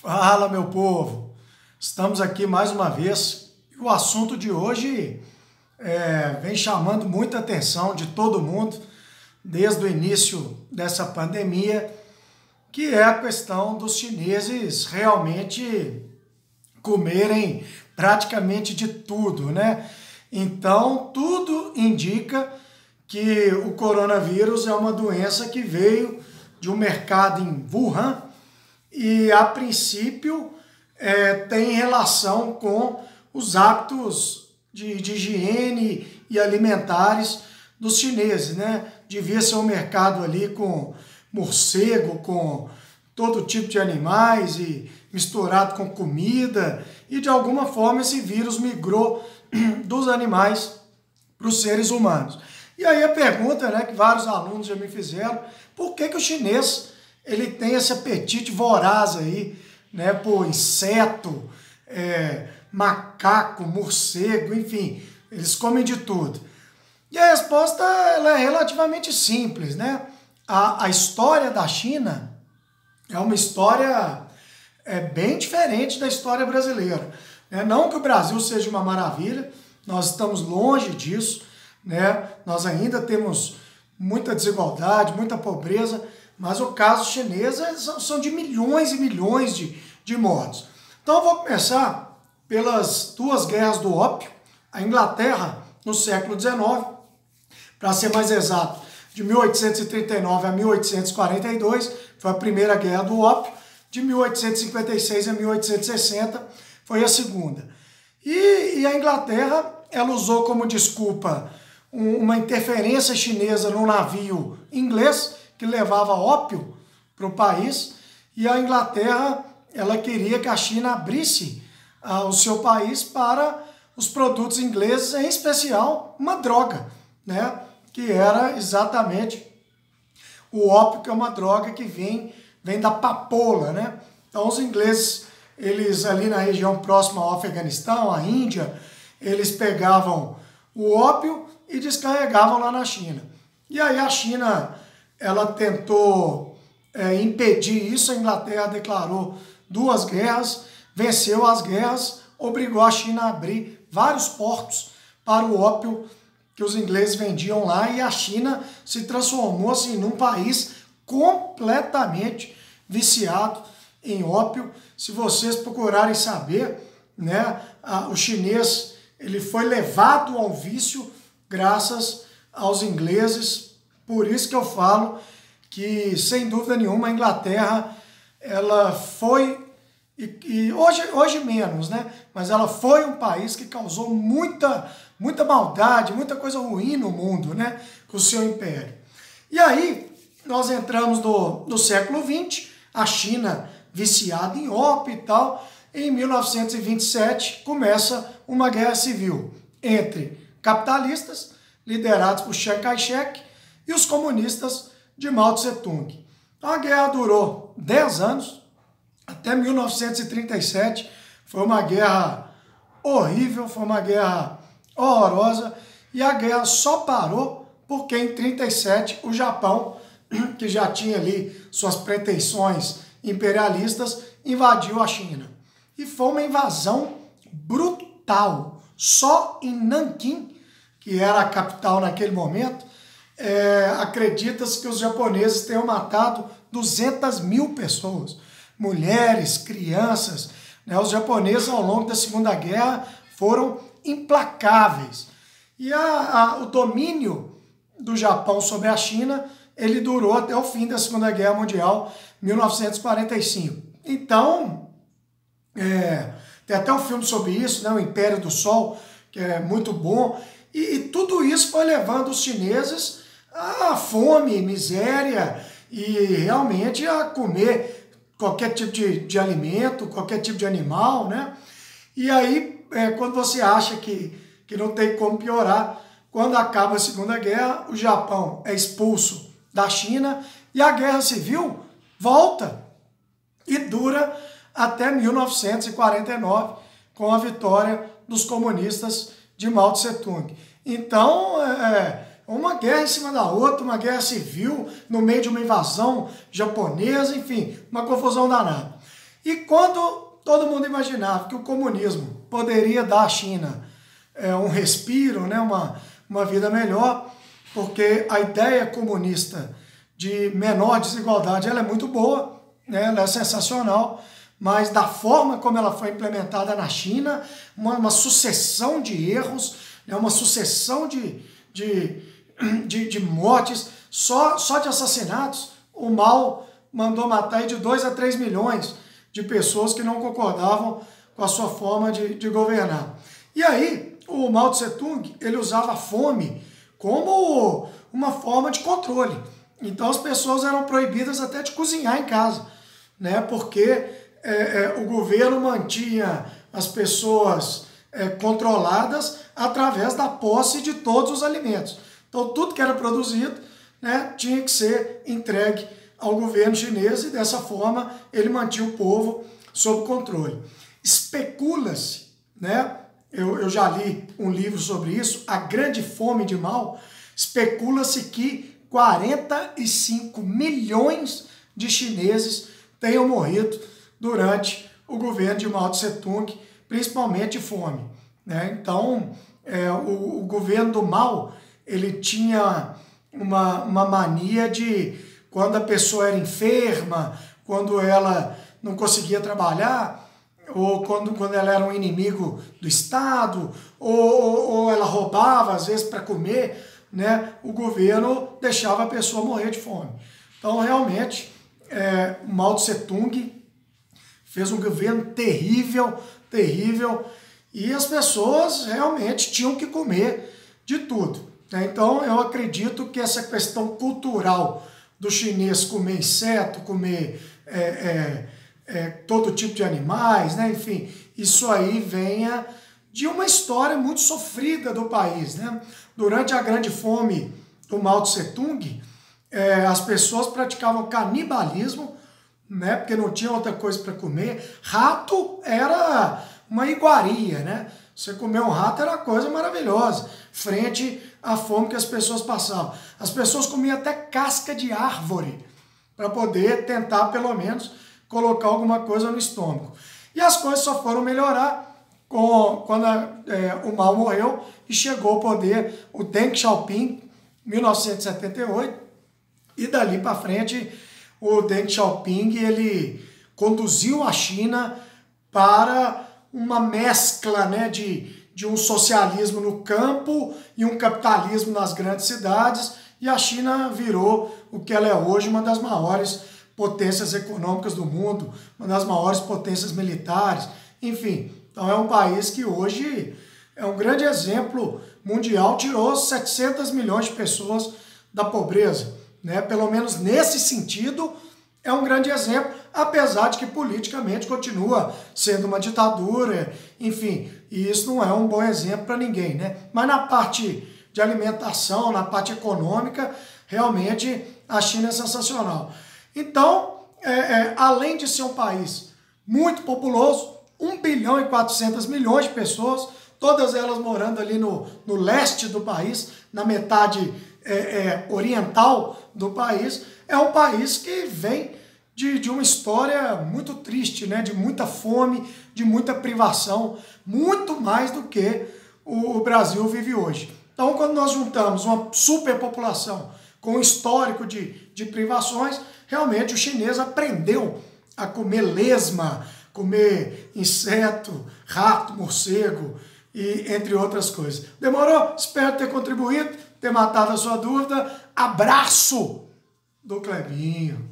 Fala, meu povo! Estamos aqui mais uma vez e o assunto de hoje vem chamando muita atenção de todo mundo desde o início dessa pandemia, que é a questão dos chineses realmente comerem praticamente de tudo, né? Então, tudo indica que o coronavírus é uma doença que veio de um mercado em Wuhan, e a princípio tem relação com os hábitos de higiene e alimentares dos chineses, né? Devia ser um mercado ali com morcego, com todo tipo de animais e misturado com comida, e de alguma forma esse vírus migrou dos animais para os seres humanos. E aí a pergunta, né, que vários alunos já me fizeram: por que o chinês ele tem esse apetite voraz aí, né, por inseto, macaco, morcego, enfim, eles comem de tudo? E a resposta ela é relativamente simples, né? A história da China é uma história bem diferente da história brasileira, né? Não que o Brasil seja uma maravilha, nós estamos longe disso, né? Nós ainda temos muita desigualdade, muita pobreza, mas o caso chinês são de milhões e milhões de mortos. Então eu vou começar pelas duas guerras do ópio. A Inglaterra, no século XIX, para ser mais exato, de 1839 a 1842, foi a primeira guerra do ópio. De 1856 a 1860 foi a segunda. E a Inglaterra, ela usou como desculpa uma interferência chinesa no navio inglês que levava ópio para o país, e a Inglaterra ela queria que a China abrisse o seu país para os produtos ingleses, em especial uma droga, né, que era exatamente o ópio, que é uma droga que vem da papoula, né? Então os ingleses, eles ali na região próxima ao Afeganistão, à Índia, eles pegavam o ópio e descarregavam lá na China. E aí a China, ela tentou impedir isso. A Inglaterra declarou duas guerras, venceu as guerras, obrigou a China a abrir vários portos para o ópio que os ingleses vendiam lá, e a China se transformou assim, num país completamente viciado em ópio. Se vocês procurarem saber, né, o chinês ele foi levado ao vício graças aos ingleses. Por isso que eu falo que, sem dúvida nenhuma, a Inglaterra ela foi, e hoje menos, né? Mas ela foi um país que causou muita maldade, muita coisa ruim no mundo, né? Com o seu império. E aí nós entramos no século XX, a China viciada em ópio e tal. Em 1927 começa uma guerra civil entre capitalistas, liderados por Chiang Kai-shek, e os comunistas de Mao Tse-tung. A guerra durou 10 anos, até 1937. Foi uma guerra horrível, foi uma guerra horrorosa, e a guerra só parou porque em 1937 o Japão, que já tinha ali suas pretensões imperialistas, invadiu a China. E foi uma invasão brutal. Só em Nanquim, que era a capital naquele momento, acredita-se que os japoneses tenham matado 200 mil pessoas, mulheres, crianças, né? Os japoneses, ao longo da Segunda Guerra, foram implacáveis. E o domínio do Japão sobre a China, ele durou até o fim da Segunda Guerra Mundial, 1945. Então, tem até um filme sobre isso, né, O Império do Sol, que é muito bom. E tudo isso foi levando os chineses a fome, miséria, e realmente a comer qualquer tipo de alimento, qualquer tipo de animal, né? E aí, quando você acha que não tem como piorar, quando acaba a Segunda Guerra, o Japão é expulso da China e a Guerra Civil volta e dura até 1949, com a vitória dos comunistas de Mao Tse-tung. Então, uma guerra em cima da outra, uma guerra civil no meio de uma invasão japonesa, enfim, uma confusão danada. E quando todo mundo imaginava que o comunismo poderia dar à China um respiro, né, uma vida melhor, porque a ideia comunista de menor desigualdade ela é muito boa, né, ela é sensacional, mas da forma como ela foi implementada na China, uma sucessão de erros, né, uma sucessão de mortes, só de assassinatos, o Mao mandou matar aí de 2 a 3 milhões de pessoas que não concordavam com a sua forma de governar. E aí, o Mao Tse-tung, ele usava a fome como uma forma de controle. Então as pessoas eram proibidas até de cozinhar em casa, né? Porque o governo mantinha as pessoas controladas através da posse de todos os alimentos. Então tudo que era produzido, né, tinha que ser entregue ao governo chinês e dessa forma ele mantinha o povo sob controle. Especula-se, né? Eu já li um livro sobre isso, A Grande Fome de Mao. Especula-se que 45 milhões de chineses tenham morrido durante o governo de Mao Tse-tung, principalmente de fome, né? Então, o governo do Mao, ele tinha uma mania de, quando a pessoa era enferma, quando ela não conseguia trabalhar, ou quando ela era um inimigo do Estado, ou ela roubava, às vezes, para comer, né, o governo deixava a pessoa morrer de fome. Então, realmente, o Mao Tse-tung fez um governo terrível, terrível, e as pessoas realmente tinham que comer de tudo, né? Então, eu acredito que essa questão cultural do chinês comer inseto, comer todo tipo de animais, né? Enfim, isso aí venha de uma história muito sofrida do país, né? Durante a Grande Fome do Mao Tse-tung, as pessoas praticavam canibalismo, né? Porque não tinha outra coisa para comer. Rato era uma iguaria, né? Você comer um rato era uma coisa maravilhosa, frente à fome que as pessoas passavam. As pessoas comiam até casca de árvore para poder tentar, pelo menos, colocar alguma coisa no estômago. E as coisas só foram melhorar quando o Mao morreu e chegou ao poder o Deng Xiaoping, em 1978, e dali para frente o Deng Xiaoping ele conduziu a China para uma mescla, né, de um socialismo no campo e um capitalismo nas grandes cidades, e a China virou o que ela é hoje, uma das maiores potências econômicas do mundo, uma das maiores potências militares, enfim. Então é um país que hoje é um grande exemplo mundial, tirou 700 milhões de pessoas da pobreza, né? Pelo menos nesse sentido é um grande exemplo, apesar de que politicamente continua sendo uma ditadura, enfim, e isso não é um bom exemplo para ninguém, né? Mas na parte de alimentação, na parte econômica, realmente a China é sensacional. Então, além de ser um país muito populoso, 1 bilhão e 400 milhões de pessoas, todas elas morando ali no leste do país, na metade oriental do país, é um país que vem de uma história muito triste, né? De muita fome, de muita privação, muito mais do que o Brasil vive hoje. Então, quando nós juntamos uma superpopulação com um histórico de privações, realmente o chinês aprendeu a comer lesma, comer inseto, rato, morcego, e entre outras coisas. Demorou? Espero ter contribuído, ter matado a sua dúvida. Abraço do Clebinho.